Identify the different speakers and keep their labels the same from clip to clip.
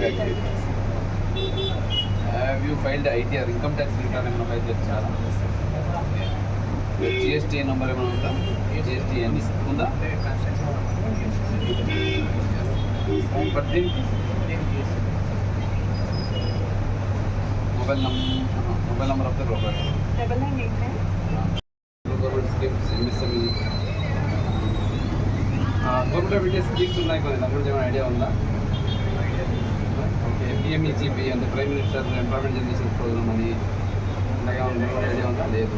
Speaker 1: Have you filed ITR income tax return ఏమైనా file చేస్తారా? GST number ఏమైనా ఉందా? GST ఎన్ని ఉందా? బట్ దీనికి mobile number of the broker. Government schemes MSME government పెట్టే స్కీమ్స్ ఉన్నాయి కదా, దాని గురించి ఏమైనా ఐడియా ఉందా? ఓకే, PMEGP అంటే prime minister employment generation programme అని ఐడియా ఉందా? లేదు.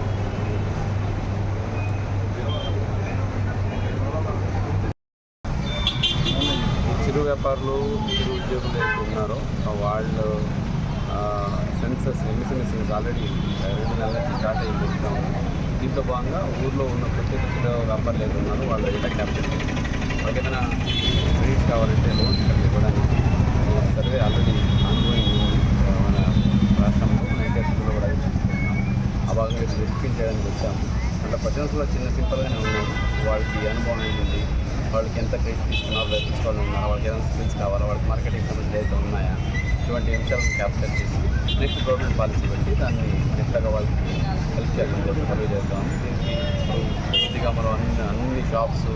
Speaker 1: చిరు వ్యాపారులు, చిరు ఉద్యోగులు అయితే ఉన్నారో వాళ్ళు సెన్సస్ MSME ఆల్రెడీ 2 నెలల నుంచి స్టార్ట్ అయ్యి చెప్తాము. దీంతో భాగంగా ఊళ్ళో ఉన్న ప్రత్యేక చిరు వ్యాపారులు అయితే ఉన్నారో వాళ్ళు డేటా క్యాప్చర్ చేస్తారు. వాళ్ళకి ఏదైనా క్రెడిట్స్ కావాలంటే లోన్స్ ఇవ్వడానికి సర్వే ఆల్రెడీ ఆన్గోయింగ్ ఉంది. మన రాష్ట్రంలో నైన్టీలో కూడా చూస్తున్నాం. ఆ భాగంగా వెరిఫికేషన్ చేయడానికి వచ్చాము. అంటే ప్రజెన్స్ కూడా చిన్న సింపుల్గానే ఉన్నాము. వాళ్ళకి అనుభవం ఏంటి, వాళ్ళకి ఎంత క్రెడిట్ తీసుకున్నారో, తీసుకోవాలని ఉన్నారా, వాళ్ళకి ఏదైనా స్కిల్స్ కావాలా, వాళ్ళకి మార్కెటింగ్ సమస్యలు అయితే ఉన్నాయా, ఇటువంటి అంశాలను క్యాప్చర్ చేసి నెక్స్ట్ గవర్నమెంట్ పాలసీ బట్టి దాన్ని ఎట్లాగా వాళ్ళకి హెల్ప్ చేయాలని చెప్పి సర్వే చేస్తాము. దీనికి కొద్దిగా మనం అన్ని షాప్స్,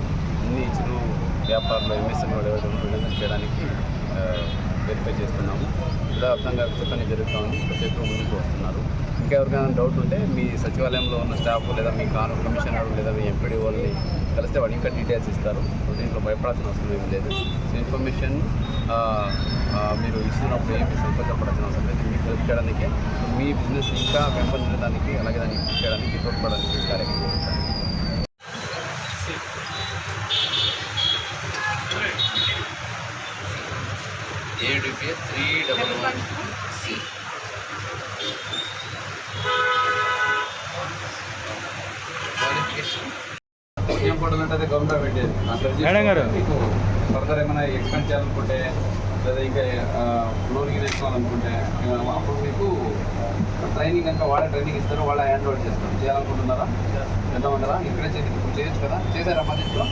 Speaker 1: అన్ని చిరు వ్యాపారులు MSME విడుదల చేయడానికి వెరిఫై చేస్తున్నాము. యథార్థంగా పని జరుగుతూ ఉంది. ప్రతి ఒక్కరు ముందుకు వస్తున్నారు. ఇంకా ఎవరికైనా డౌట్ ఉంటే మీ సచివాలయంలో ఉన్న స్టాఫ్ లేదా మీ కమిషనర్ లేదా మీ MPD వాళ్ళని కలిస్తే వాళ్ళు ఇంకా డీటెయిల్స్ ఇస్తారు. దీంట్లో భయపడాల్సిన అవసరం ఏమి లేదు. ఇన్ఫర్మేషన్ మీరు ఇస్తున్నప్పుడు ఏమి సంకోచపడాల్సిన అవసరం లేదు. మీకు హెల్ప్ చేయడానికి, మీ బిజినెస్ ఇంకా పెంపొందించడానికి, అలాగే దాన్ని ఇంప్రూవ్ చేయడానికి తోడ్పడడానికి కార్యక్రమం జరుగుతుంది. ADPA 311C. ఏం పడుతుందంటే అదే గవర్నమెంట్ పెట్టేది. మీకు ఫర్దర్ ఏమైనా ఎక్స్పెండ్ చేయాలనుకుంటే లేదా ఇంకా లోన్ తీసుకోవాలనుకుంటే అప్పుడు మీకు ట్రైనింగ్ కనుక వాళ్ళ ట్రైనింగ్ ఇస్తారు, వాళ్ళ హ్యాండ్ ఓవర్ చేస్తారు. చేయాలనుకుంటున్నారా? చేద్దామంటారా? ఇక్కడే చేయొచ్చు కదా. చేశారా మా దీంట్లో?